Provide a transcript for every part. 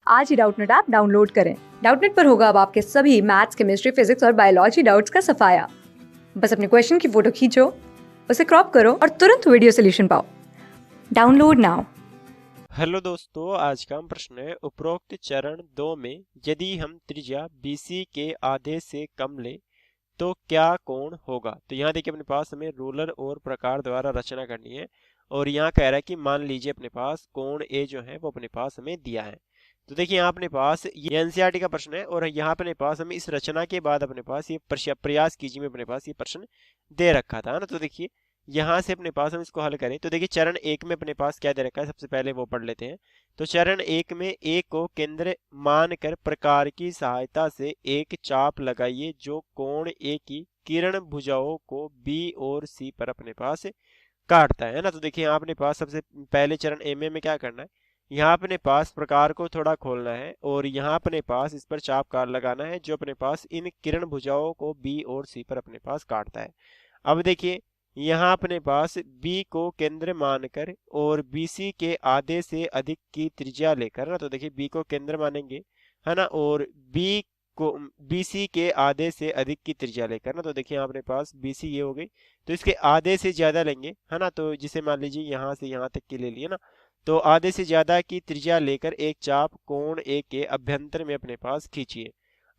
आज ही Doubtnut app download करें। Doubtnut पर होगा अब आपके सभी मैथ्स, केमिस्ट्री, फिजिक्स और बायोलॉजी डाउट्स का सफाया। बस अपने क्वेश्चन की फोटो खींचो, उसे क्रॉप करो और तुरंत वीडियो सोल्यूशन पाओ। Download now. हेलो दोस्तों, आज का हम प्रश्न है उपरोक्त चरण 2 में यदि हम त्रिज्या BC के आधे से कम ले तो क्या कोण होगा। तो यहाँ देखिए अपने पास हमें रूलर और प्रकार द्वारा रचना करनी है और यहाँ कह रहा है कि मान लीजिए अपने पास कोण A जो है वो अपने पास हमें दिया है। तो देखिए यहाँ अपने पास ये एनसीईआरटी का प्रश्न है और यहाँ अपने पास हमें इस रचना के बाद अपने पास ये प्रयास कीजिए में अपने पास ये प्रश्न दे रखा था ना। तो देखिए यहाँ से अपने पास हम इसको हल करें तो देखिए चरण 1 में अपने पास क्या दे रखा है, सबसे पहले वो पढ़ लेते हैं। तो चरण 1 में A को केंद्र मानकर प्रकार की सहायता से एक चाप लगाइए जो कोण A की किरण भुजाओं को B और C पर अपने पास काटता है ना। तो देखिए यहाँ अपने पास सबसे पहले चरण A में क्या करना है, यहाँ अपने पास प्रकार को थोड़ा खोलना है और यहाँ अपने पास इस पर चाप कार लगाना है जो अपने पास इन किरण भुजाओं को B और C पर अपने पास काटता है। अब देखिए यहाँ अपने पास B को केंद्र मानकर और BC के आधे से अधिक की त्रिज्या लेकर ना, तो देखिए B को केंद्र मानेंगे है ना और B को BC के आधे से अधिक की त्रिज्या लेकर ना, तो देखिए यहाँ अपने पास BC ये हो गई तो इसके आधे से ज्यादा लेंगे है ना। तो जिसे मान लीजिए यहाँ से यहाँ तक की ले लिए ना, तो आधे से ज्यादा की त्रिज्या लेकर एक चाप कोण A के अभ्यंतर में अपने पास खींचिए।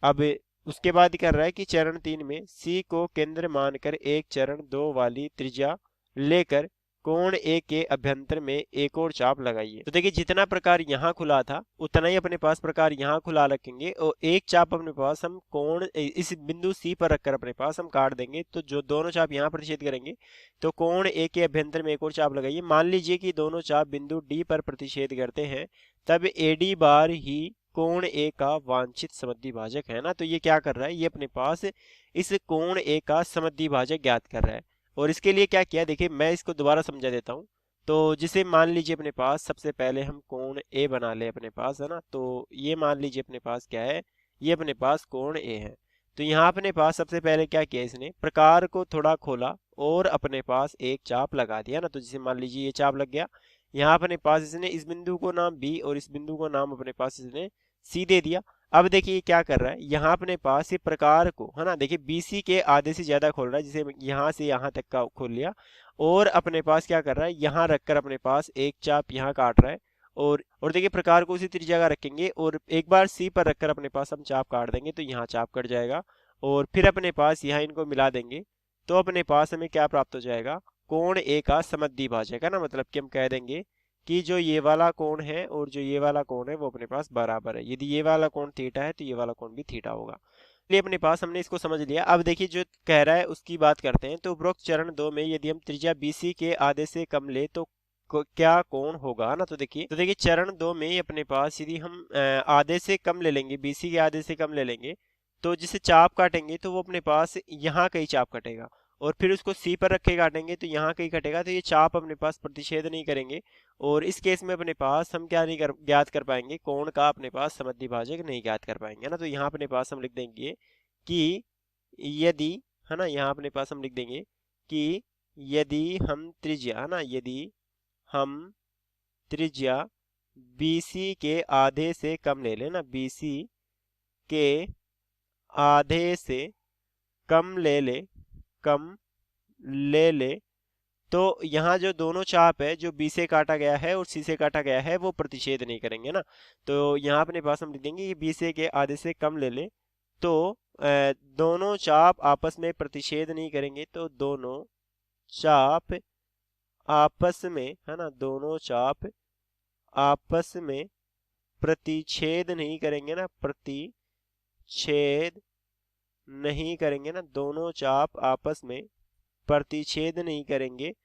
अब उसके बाद कर रहा है कि चरण 3 में C को केंद्र मानकर एक चरण 2 वाली त्रिज्या लेकर कोण A के अभ्यंतर में एक और चाप लगाइए। तो देखिए जितना प्रकार यहाँ खुला था उतना ही अपने पास प्रकार यहाँ खुला रखेंगे और एक चाप अपने पास हम कोण इस बिंदु C पर रखकर अपने पास हम काट देंगे। तो जो दोनों चाप यहाँ प्रतिच्छेद करेंगे तो कोण A के अभ्यंतर में एक और चाप लगाइए। मान लीजिए कि दोनों चाप बिंदु D पर प्रतिच्छेद करते हैं तब AD बार ही कोण A का वांछित समद्विभाजक है ना। तो ये क्या कर रहा है, ये अपने पास इस कोण A का समद्विभाजक ज्ञात कर रहा है। और इसके लिए क्या किया देखिए मैं इसको दोबारा समझा देता हूँ। तो जिसे मान लीजिए अपने पास सबसे पहले हम कोण A बना ले अपने पास है ना। तो ये मान लीजिए अपने पास क्या है, ये अपने पास कोण A है। तो यहाँ अपने पास सबसे पहले क्या किया, इसने प्रकार को थोड़ा खोला और अपने पास एक चाप लगा दिया ना। तो जिसे मान लीजिए ये चाप लग गया, यहाँ अपने पास इसने इस बिंदु को नाम B और इस बिंदु को नाम अपने पास इसने C दे दिया। अब देखिए क्या कर रहा है, यहाँ अपने पास ये प्रकार को है ना, देखिए BC के आधे से ज्यादा खोल रहा है जिसे यहाँ से यहाँ तक का खोल लिया और अपने पास क्या कर रहा है, यहाँ रखकर अपने पास एक चाप यहाँ काट रहा है और देखिए प्रकार को उसी त्रिज्या का रखेंगे और एक बार C पर रखकर अपने पास हम चाप काट देंगे तो यहाँ चाप कट जाएगा और फिर अपने पास यहाँ इनको मिला देंगे तो अपने पास हमें क्या प्राप्त हो जाएगा, कोण A का समद्विभाजक है ना। मतलब कि हम कह देंगे कि जो ये वाला कोण है और जो ये वाला कोण है वो अपने पास बराबर है। यदि ये वाला कोण थीटा है तो ये वाला कोण भी थीटा होगा। इसलिए अपने पास हमने इसको समझ लिया। अब देखिए जो कह रहा है उसकी बात करते हैं। तो उपरोक्त चरण 2 में यदि हम त्रिज्या BC के आधे से कम ले तो क्या कोण होगा ना। तो देखिए चरण 2 में अपने पास यदि हम आधे से कम ले लेंगे, BC के आधे से कम ले लेंगे तो जिसे चाप काटेंगे तो वो अपने पास यहाँ कहीं चाप कटेगा और फिर उसको C पर रख के काटेंगे तो यहाँ कहीं कटेगा। तो ये चाप अपने पास प्रतिच्छेद नहीं करेंगे और इस केस में अपने पास हम क्या नहीं ज्ञात कर पाएंगे, कोण का अपने पास समद्विभाजक नहीं ज्ञात कर पाएंगे ना। तो यहाँ अपने पास हम लिख देंगे कि यदि है ना, यहाँ अपने पास हम लिख देंगे कि यदि हम त्रिज्या है ना, यदि हम त्रिज्या BC के आधे से कम ले लेना, BC के आधे से कम ले ले तो यहाँ जो दोनों चाप है जो B से काटा गया है और C से काटा गया है वो प्रतिच्छेद नहीं करेंगे ना। तो यहाँ अपने पास हम लिख देंगे कि B से के आधे से कम ले ले तो दोनों चाप आपस में प्रतिच्छेद नहीं करेंगे। तो दोनों चाप आपस में है ना, दोनों चाप आपस में प्रतिच्छेद नहीं करेंगे ना, प्रतिच्छेद नहीं करेंगे ना, दोनों चाप आपस में प्रतिच्छेद नहीं करेंगे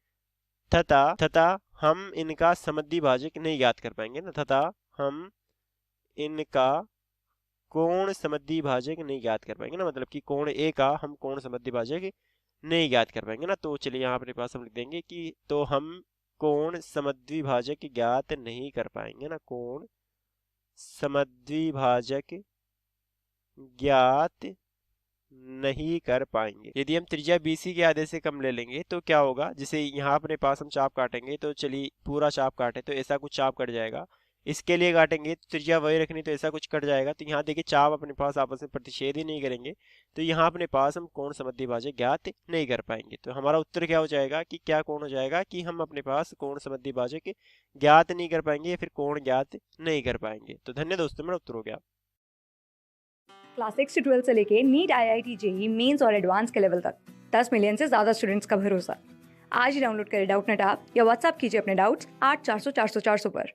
तथा हम इनका समद्विभाजक नहीं ज्ञात कर पाएंगे ना, तथा हम इनका कोण समद्विभाजक नहीं ज्ञात कर पाएंगे ना। मतलब कि कोण A का हम कोण समद्विभाजक नहीं ज्ञात कर पाएंगे ना। तो चलिए यहाँ अपने पास हम लिख देंगे कि तो हम कोण समद्विभाजक ज्ञात नहीं कर पाएंगे ना, कोण समद्विभाजक ज्ञात नहीं कर पाएंगे। यदि हम त्रिज्या BC के आधे से कम ले लेंगे तो क्या होगा, जिसे यहाँ अपने पास हम चाप काटेंगे तो चलिए पूरा चाप काटे तो ऐसा कुछ चाप कट जाएगा। इसके लिए काटेंगे तो त्रिज्या वही रखनी, तो ऐसा कुछ कट जाएगा। तो यहाँ देखिए चाप अपने पास आपस में प्रतिच्छेद ही नहीं करेंगे, तो यहाँ अपने पास हम कोण समद्विभाजक ज्ञात नहीं कर पाएंगे। तो हमारा उत्तर क्या हो जाएगा कि क्या कोण हो जाएगा कि हम अपने पास कोण समद्विभाजक ज्ञात नहीं कर पाएंगे या फिर कोण ज्ञात नहीं कर पाएंगे। तो धन्य दोस्तों, मेरा उत्तर हो गया। क्लास 6 से 12 से लेके नीट, IIT, जेई मेंस और एडवांस के लेवल तक 10 मिलियन से ज्यादा स्टूडेंट्स का भरोसा। आज ही डाउनलोड करें डाउटनेट ऐप या व्हाट्सएप कीजिए अपने डाउट्स 8400 400 400 पर।